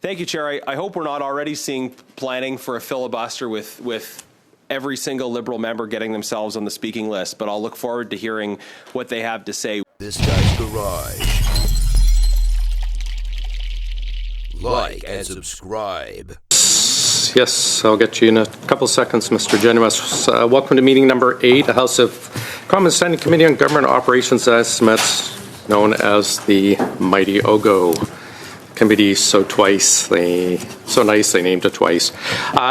Thank you, Chair. I hope we're not already seeing planning for a filibuster with every single Liberal member getting themselves on the speaking list, but I'll look forward to hearing what they have to say. This guy's garage. Like and subscribe. Yes, I'll get you in a couple seconds, Mr. Genuous. Welcome to meeting number 8, the House of Commons Standing Committee on Government Operations Estimates, known as the mighty OGGO committee. So nice they named it twice.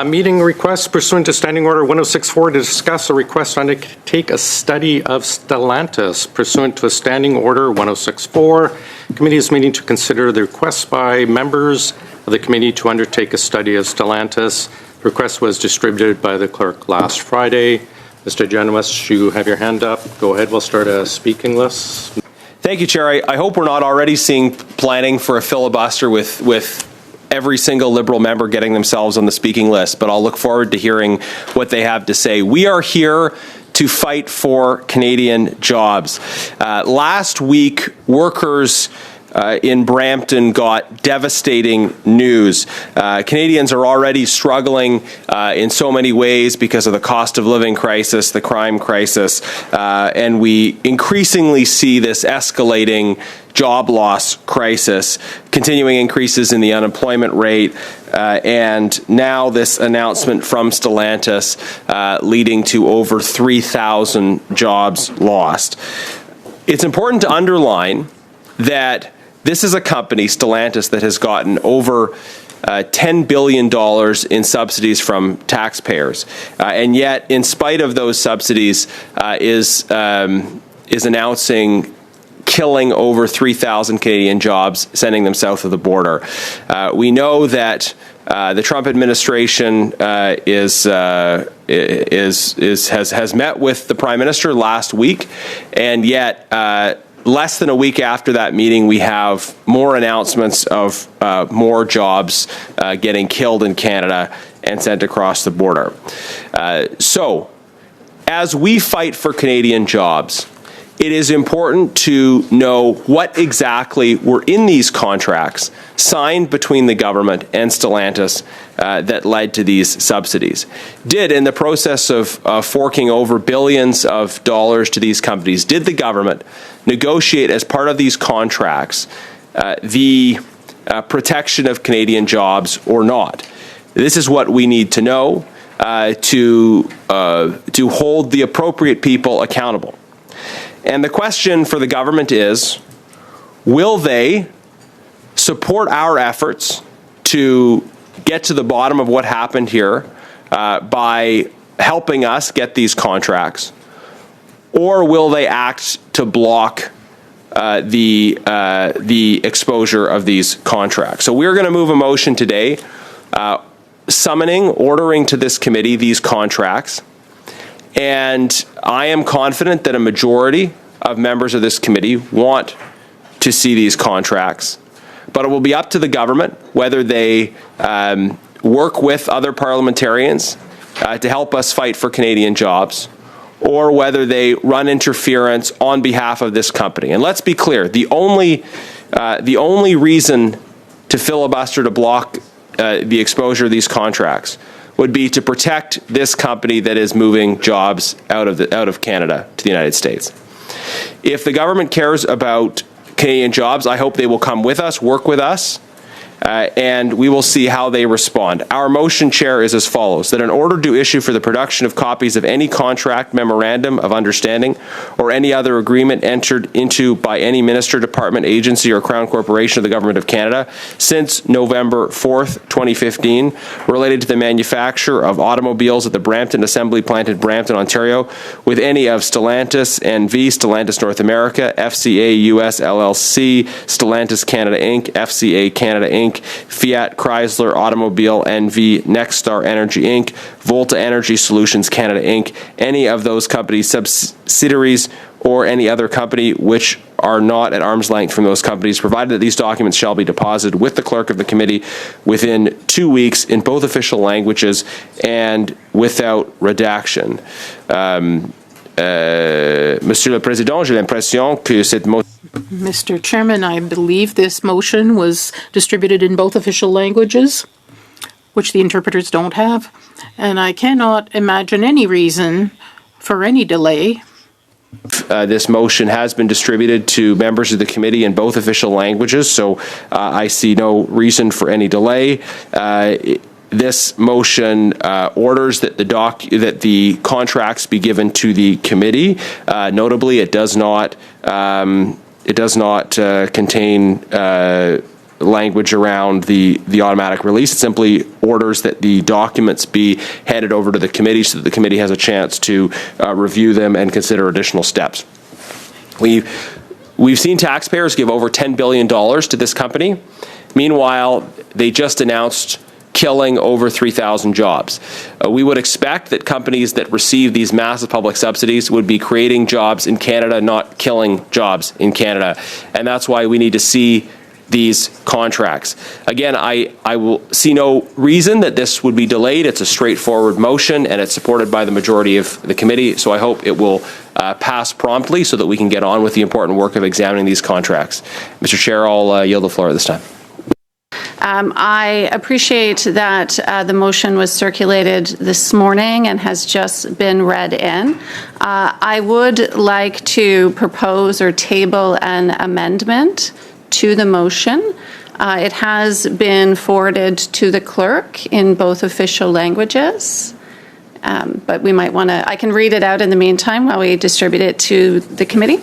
Meeting request pursuant to Standing Order 1064 to discuss a request to undertake a study of Stellantis. Pursuant to a Standing Order 1064, committee is meeting to consider the request by members of the committee to undertake a study of Stellantis. The request was distributed by the clerk last Friday. Mr. Genuous, you have your hand up. Go ahead, we'll start a speaking list. Thank you, Chair. I hope we're not already seeing planning for a filibuster with every single Liberal member getting themselves on the speaking list, but I'll look forward to hearing what they have to say. We are here to fight for Canadian jobs. Last week, workers in Brampton got devastating news. Canadians are already struggling in so many ways because of the cost of living crisis, the crime crisis, and we increasingly see this escalating job loss crisis, continuing increases in the unemployment rate, and now this announcement from Stellantis leading to over 3,000 jobs lost. It's important to underline that this is a company, Stellantis, that has gotten over $10 billion in subsidies from taxpayers, and yet, in spite of those subsidies, is announcing killing over 3,000 Canadian jobs, sending them south of the border. We know that the Trump administration has met with the Prime Minister last week, and yet less than a week after that meeting, we have more announcements of more jobs getting killed in Canada and sent across the border. So, as we fight for Canadian jobs, it is important to know what exactly were in these contracts signed between the government and Stellantis that led to these subsidies. In the process of forking over billions of dollars to these companies, did the government negotiate as part of these contracts the protection of Canadian jobs or not? This is what we need to know to hold the appropriate people accountable. And the question for the government is, will they support our efforts to get to the bottom of what happened here by helping us get these contracts, or will they act to block the exposure of these contracts? So we're going to move a motion today ordering to this committee these contracts. And I am confident that a majority of members of this committee want to see these contracts. But it will be up to the government whether they work with other parliamentarians to help us fight for Canadian jobs, or whether they run interference on behalf of this company. And let's be clear, the only reason to filibuster to block the exposure of these contracts would be to protect this company that is moving jobs out of Canada to the United States. If the government cares about Canadian jobs, I hope they will come with us, work with us, and we will see how they respond. Our motion, Chair, is as follows: that in order to issue for the production of copies of any contract, memorandum of understanding, or any other agreement entered into by any minister, department, agency, or Crown Corporation of the Government of Canada since November 4th, 2015, related to the manufacture of automobiles at the Brampton Assembly Plant in Brampton, Ontario, with any of Stellantis NV, Stellantis North America, FCA US LLC, Stellantis Canada Inc., FCA Canada Inc., Fiat Chrysler Automobile NV, Nexstar Energy Inc., Volta Energy Solutions Canada Inc., any of those companies' subsidiaries, or any other company which are not at arm's length from those companies, provided that these documents shall be deposited with the clerk of the committee within 2 weeks in both official languages and without redaction. Monsieur le Président, j'ai l'impression que cette motion... Mr. Chairman, I believe this motion was distributed in both official languages, which the interpreters don't have, and I cannot imagine any reason for any delay. This motion has been distributed to members of the committee in both official languages, so I see no reason for any delay. This motion orders that the contracts be given to the committee. Notably, it does not contain language around the automatic release. It simply orders that the documents be handed over to the committee so that the committee has a chance to review them and consider additional steps. We've seen taxpayers give over $10 billion to this company. Meanwhile, they just announced killing over 3,000 jobs. We would expect that companies that receive these massive public subsidies would be creating jobs in Canada, not killing jobs in Canada. And that's why we need to see these contracts. Again, I will see no reason that this would be delayed. It's a straightforward motion, and it's supported by the majority of the committee, so I hope it will pass promptly so that we can get on with the important work of examining these contracts. Mr. Chair, I'll yield the floor at this time. I appreciate that the motion was circulated this morning and has just been read in. I would like to propose or table an amendment to the motion. It has been forwarded to the clerk in both official languages, but we might want to, I can read it out in the meantime while we distribute it to the committee.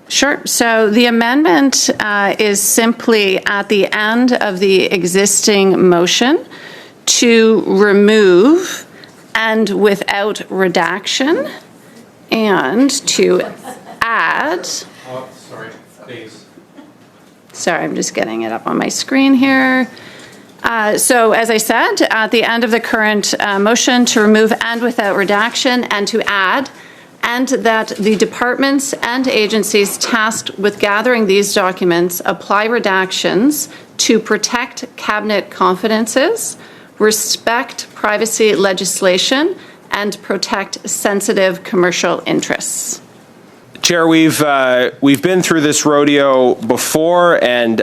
Sure. So the amendment is simply at the end of the existing motion to remove and without redaction, and to add. Oh, sorry, please. Sorry, I'm just getting it up on my screen here. So as I said, at the end of the current motion, to remove and without redaction, and to add, and that the departments and agencies tasked with gathering these documents apply redactions to protect cabinet confidences, respect privacy legislation, and protect sensitive commercial interests. Chair, we've been through this rodeo before, and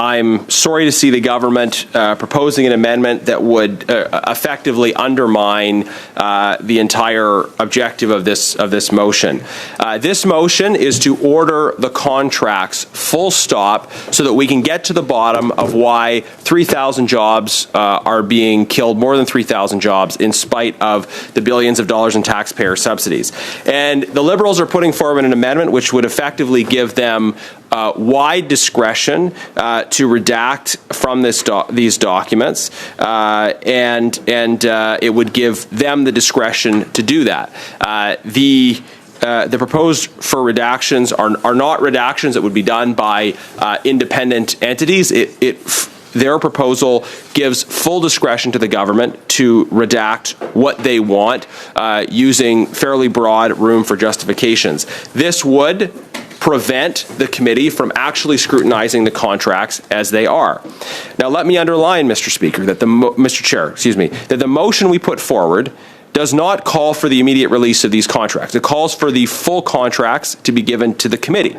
I'm sorry to see the government proposing an amendment that would effectively undermine the entire objective of this motion. This motion is to order the contracts full stop so that we can get to the bottom of why 3,000 jobs are being killed, more than 3,000 jobs, in spite of the billions of dollars in taxpayer subsidies. And the Liberals are putting forward an amendment which would effectively give them wide discretion to redact from these documents, and it would give them the discretion to do that. The proposed for redactions are not redactions that would be done by independent entities. Their proposal gives full discretion to the government to redact what they want, using fairly broad room for justifications. This would prevent the committee from actually scrutinizing the contracts as they are. Now, let me underline, Mr. Speaker, that Mr. Chair, excuse me, that the motion we put forward does not call for the immediate release of these contracts. It calls for the full contracts to be given to the committee.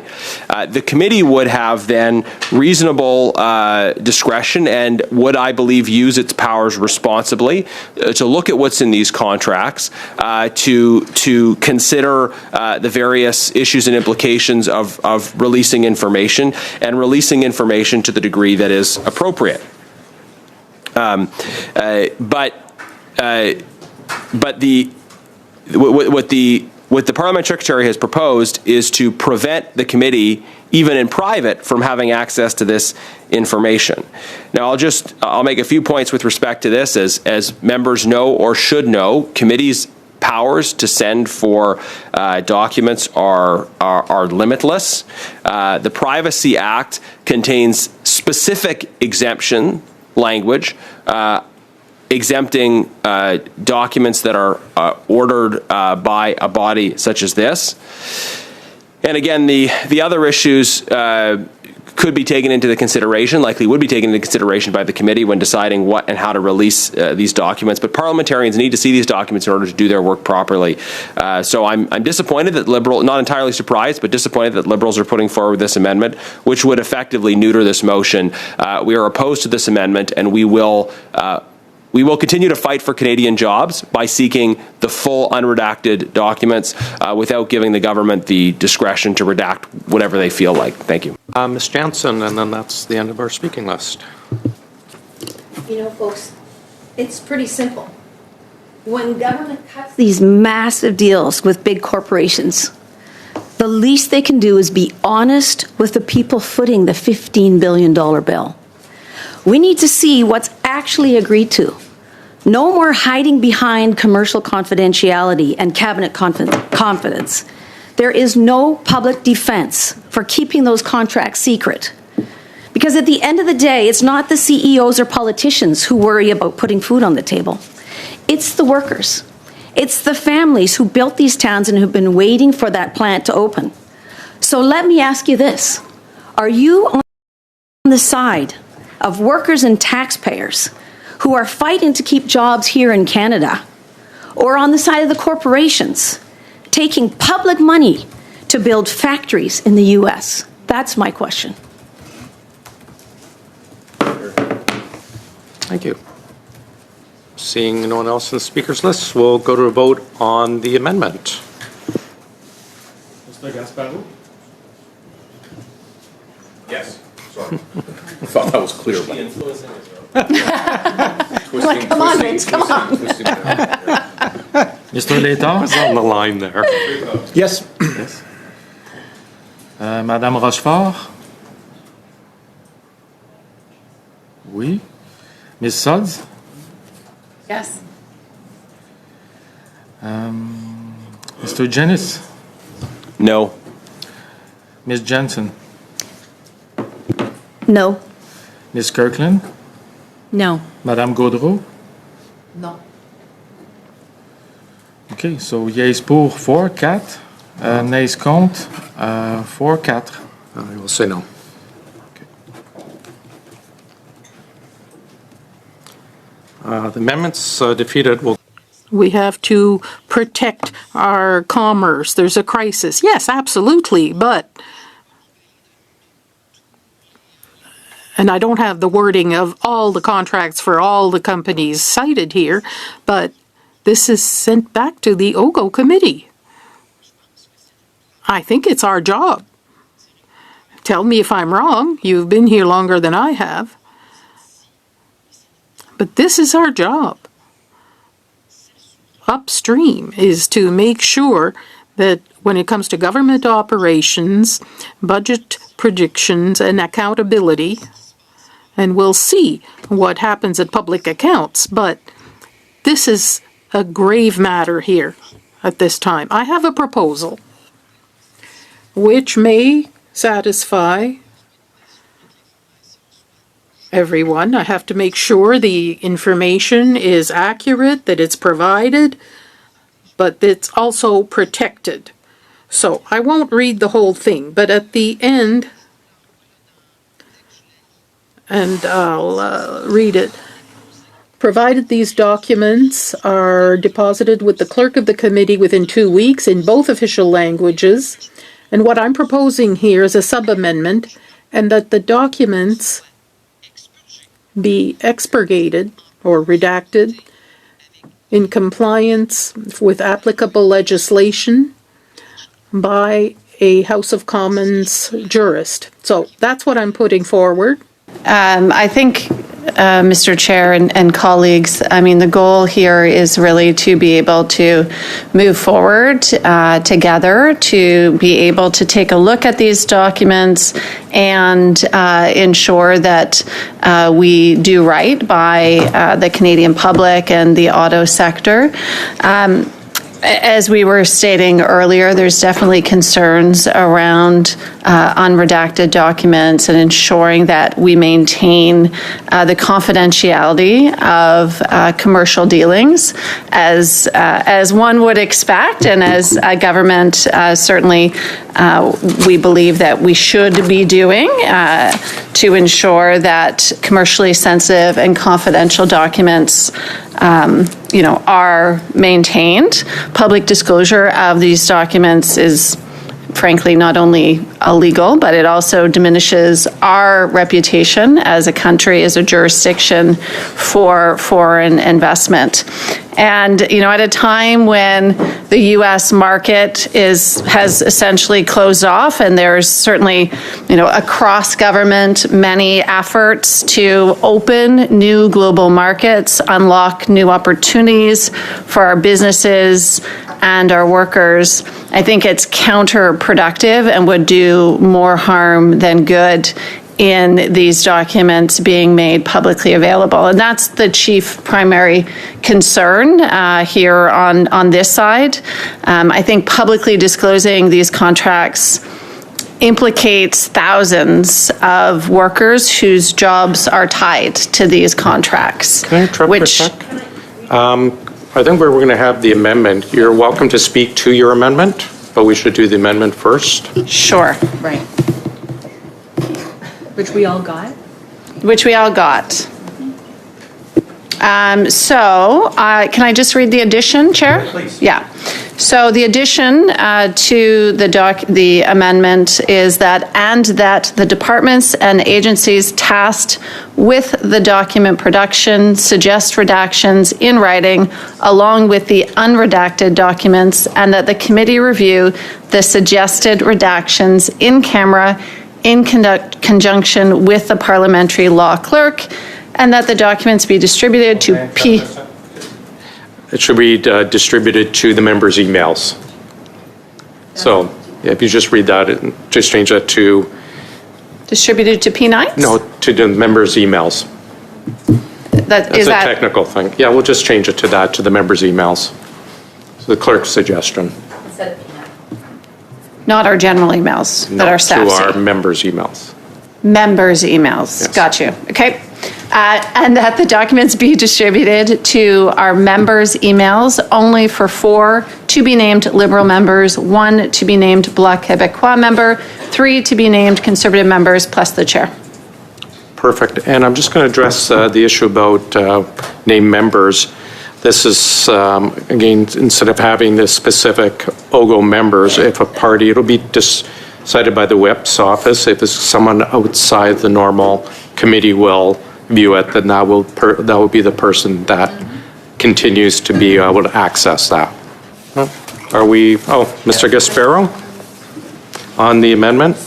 The committee would have then reasonable discretion and would, I believe, use its powers responsibly to look at what's in these contracts, to consider the various issues and implications of releasing information, and releasing information to the degree that is appropriate. But what the Parliament Secretary has proposed is to prevent the committee, even in private, from having access to this information. Now, I'll make a few points with respect to this. As members know or should know, committees' powers to send for documents are limitless. The Privacy Act contains specific exemption language exempting documents that are ordered by a body such as this. And again, the other issues could be taken into the consideration, likely would be taken into consideration by the committee when deciding what and how to release these documents. But parliamentarians need to see these documents in order to do their work properly. So I'm disappointed that not entirely surprised, but disappointed that Liberals are putting forward this amendment, which would effectively neuter this motion. We are opposed to this amendment, and we will continue to fight for Canadian jobs by seeking the full unredacted documents without giving the government the discretion to redact whatever they feel like. Thank you. Ms. Jansen, and then that's the end of our speaking list. You know, folks, it's pretty simple. When government cuts these massive deals with big corporations, the least they can do is be honest with the people footing the $15 billion bill. We need to see what's actually agreed to. No more hiding behind commercial confidentiality and cabinet confidence. There is no public defense for keeping those contracts secret. Because at the end of the day, it's not the CEOs or politicians who worry about putting food on the table. It's the workers. It's the families who built these towns and who've been waiting for that plant to open. So let me ask you this. Are you on the side of workers and taxpayers who are fighting to keep jobs here in Canada, or on the side of the corporations taking public money to build factories in the US? That's my question. Thank you. Seeing no one else in the speakers list, we'll go to a vote on the amendment. Mr. Gasparou? Yes. Sorry. I thought that was clear. Like, come on, Vince, come on. Mr. Létard? It's on the line there. Yes. Yes. Madame Rochefort? Oui. Ms. Sodds? Yes. Mr. Janice? No. Ms. Jensen? No. Ms. Kirkland? No. Madame Gaudreau? No. OK, so yeas pour 4, 4, nays contre 4, 4. I will say no. The amendment's defeated. We have to protect our commerce. There's a crisis. Yes, absolutely, but... And I don't have the wording of all the contracts for all the companies cited here, but this is sent back to the OGGO committee. I think it's our job. Tell me if I'm wrong. You've been here longer than I have. But this is our job. Upstream is to make sure that when it comes to government operations, budget predictions, and accountability, and we'll see what happens at public accounts, but this is a grave matter here at this time. I have a proposal which may satisfy everyone. I have to make sure the information is accurate, that it's provided, but it's also protected. So I won't read the whole thing, but at the end, and I'll read it. Provided these documents are deposited with the clerk of the committee within 2 weeks in both official languages, and what I'm proposing here is a sub-amendment, and that the documents be expurgated or redacted in compliance with applicable legislation by a House of Commons jurist. So that's what I'm putting forward. I think, Mr. Chair and colleagues, I mean, the goal here is really to be able to move forward together, to be able to take a look at these documents and ensure that we do right by the Canadian public and the auto sector. as we were stating earlier, there's definitely concerns around unredacted documents and ensuring that we maintain the confidentiality of commercial dealings, as one would expect, and as a government certainly we believe that we should be doing to ensure that commercially sensitive and confidential documents are maintained. Public disclosure of these documents is frankly not only illegal, but it also diminishes our reputation as a country, as a jurisdiction for foreign investment. And, at a time when the U.S. market has essentially closed off, and there's certainly, across government, many efforts to open new global markets, unlock new opportunities for our businesses and our workers, I think it's counterproductive and would do more harm than good in these documents being made publicly available. And that's the chief primary concern here on this side. I think publicly disclosing these contracts implicates thousands of workers whose jobs are tied to these contracts. Can I interrupt for a sec? I think we're going to have the amendment. You're welcome to speak to your amendment, but we should do the amendment first. Sure. Right. Which we all got? Which we all got. Can I just read the addition, Chair? Please. Yeah. So the addition to the amendment is that the departments and agencies tasked with the document production suggest redactions in writing along with the unredacted documents, and that the committee review the suggested redactions in camera in conjunction with the parliamentary law clerk, and that the documents be distributed to It should be distributed to the members' emails. So if you just read that, and just change that to... Distributed to P9s? No, to the members' emails. That's a technical thing. Yeah, we'll just change it to that, to the members' emails. So the clerk's suggestion. Instead of P9. Not our general emails that our staff see. To our members' emails. Members' emails. Yes. Got you. Okay. And that the documents be distributed to our members' emails only for 4 to be named Liberal members, 1 to be named Bloc Québécois member, 3 to be named Conservative members, plus the chair. Perfect. And I'm just going to address the issue about named members. This is, again, instead of having this specific OGGO members, if a party, it'll be decided by the whip's office. If it's someone outside the normal committee will view it, then that will be the person that continues to be able to access that. Are we, Mr. Gasparo on the amendment?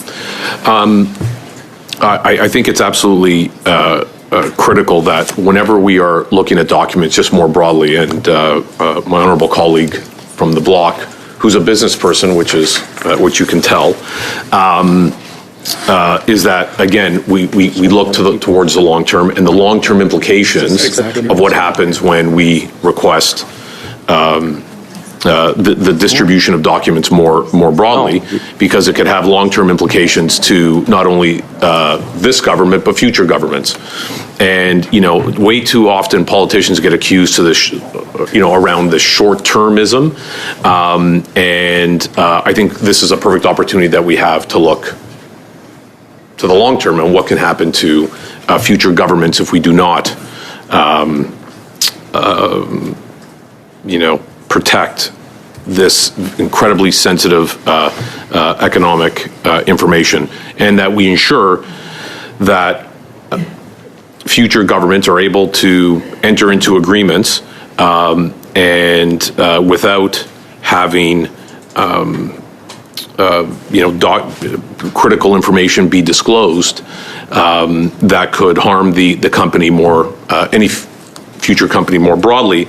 I think it's absolutely critical that whenever we are looking at documents just more broadly, and my honorable colleague from the bloc, who's a business person, which you can tell, is that, again, we look towards the long term and the long-term implications of what happens when we request the distribution of documents more broadly, because it could have long-term implications to not only this government, but future governments. And, way too often politicians get accused to this, around the short-termism. And I think this is a perfect opportunity that we have to look to the long term and what can happen to future governments if we do not, protect this incredibly sensitive economic information, and that we ensure that future governments are able to enter into agreements and without having critical information be disclosed that could harm the company more, any future company more broadly,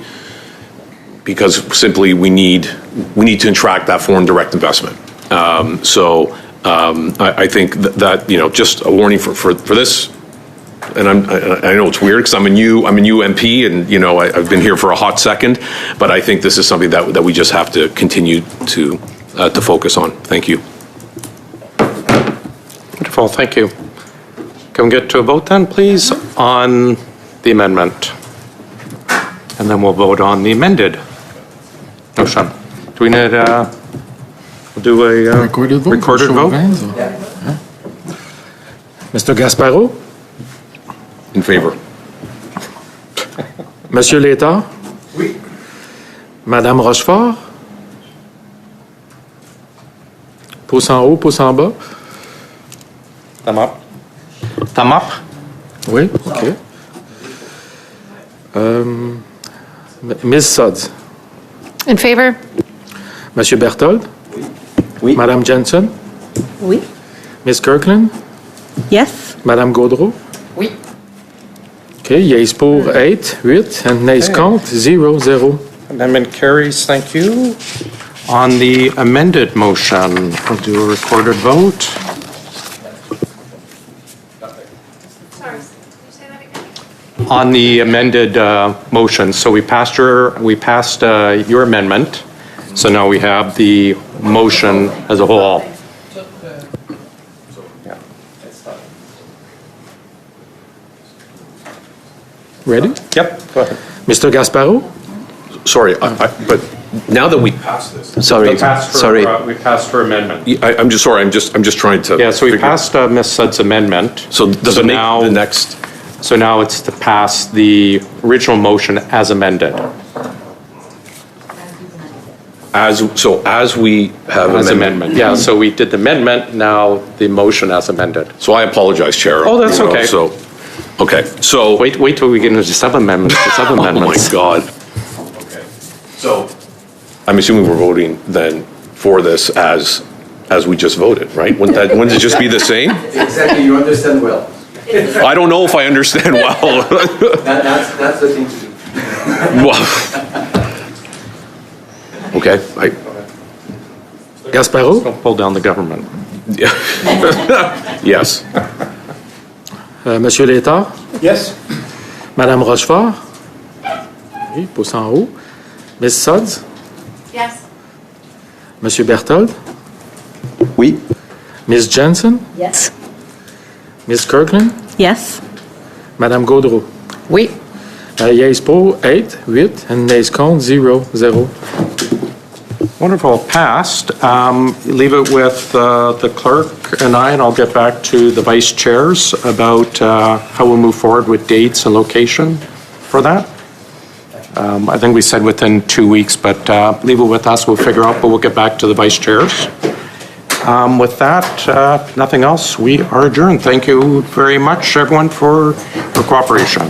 because simply we need to attract that foreign direct investment. I think that just a warning for this and I know it's weird because I'm a new MP, and you know I've been here for a hot second, but I think this is something that we just have to continue to focus on. Thank you. Wonderful, thank you. Can we get to a vote then, please, on the amendment? And then we'll vote on the amended motion. Do we need, we'll do a Recorded vote? recorded vote? Mr. Gasparo? In favor. Monsieur Létard? Oui. Madame Rochefort? Pouce en haut, pouce en bas? Thumb up. Thumb up? Oui, OK. Ms. Sudds? In favor? Monsieur Berthold? Oui. Madame Jensen? Oui. Ms. Kirkland? Yes. Madame Gaudreau? Oui. OK, yeas pour 8, and nays contre 0, 0. Amendment carries, thank you. On the amended motion, we'll do a recorded vote. On the amended motion, so we passed your amendment, so now we have the motion as a whole. Ready? Yep, go ahead. Mr. Gasparo? Sorry, but now that we passed this, Sorry, We passed her amendment. I'm just sorry. I'm just trying to. Yeah, so we figure- passed Ms. Sudd's amendment. So does So it make now- the next? So now it's to pass the original motion as amended. As we have As amendment. amendment, yeah, so we did the amendment, now the motion as amended. So I apologize, Chair. Oh, that's You know, okay. So, okay, so. Wait till we get into the sub-amendments, Oh, my God. Okay. So. I'm assuming we're voting then for this as we just voted, right? Wouldn't it just be the same? Exactly, you understand well. I don't know if I understand well. That's the thing to do. Well. Okay, Gasparo? Don't pull down the government. yes. Monsieur Létard? Yes. Madame Rochefort? Oui, pouce en haut. Ms. Sudds? Yes. Monsieur Berthold? Oui. Ms. Jensen? Yes. Ms. Kirkland? Yes. Madame Gaudreau? Oui. Yeas pour 8, and nays contre 0, 0. Wonderful, passed. Leave it with the clerk and I'll get back to the vice chairs about how we'll move forward with dates and location for that. I think we said within 2 weeks, but leave it with us. We'll figure out, but we'll get back to the vice chairs. With that, nothing else. We are adjourned. Thank you very much, everyone, for your cooperation.